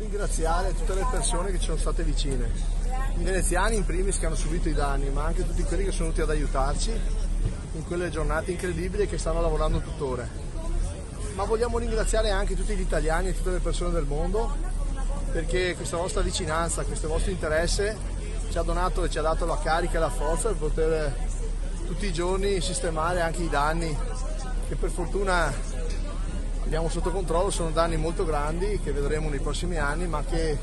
ringraziare tutte le persone che ci sono state vicine, i veneziani in primis che hanno subito i danni, ma anche tutti quelli che sono venuti ad aiutarci in quelle giornate incredibili che stanno lavorando tuttora. Ma vogliamo ringraziare anche tutti gli italiani e tutte le persone del mondo, perché questa vostra vicinanza, questo vostro interesse ci ha donato e ci ha dato la carica e la forza per poter tutti i giorni sistemare anche i danni che per fortuna abbiamo sotto controllo. Sono danni molto grandi che vedremo nei prossimi anni, ma che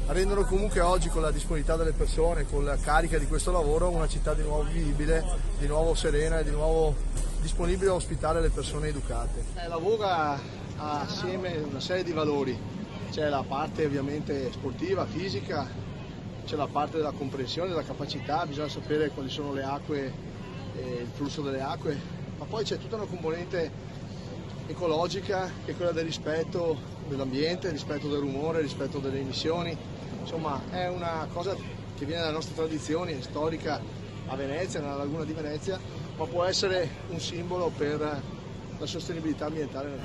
rendono comunque oggi, con la disponibilità delle persone, con la carica di questo lavoro, una città di nuovo vivibile, di nuovo serena e di nuovo disponibile a ospitare le persone educate. La Voga ha assieme una serie di valori, c'è la parte ovviamente sportiva, fisica, c'è la parte della comprensione, della capacità, bisogna sapere quali sono le acque e il flusso delle acque, ma poi c'è tutta una componente ecologica che è quella del rispetto dell'ambiente, rispetto del rumore, rispetto delle emissioni. Insomma, è una cosa che viene dalle nostre tradizioni, storica a Venezia, nella laguna di Venezia, ma può essere un simbolo per la sostenibilità ambientale.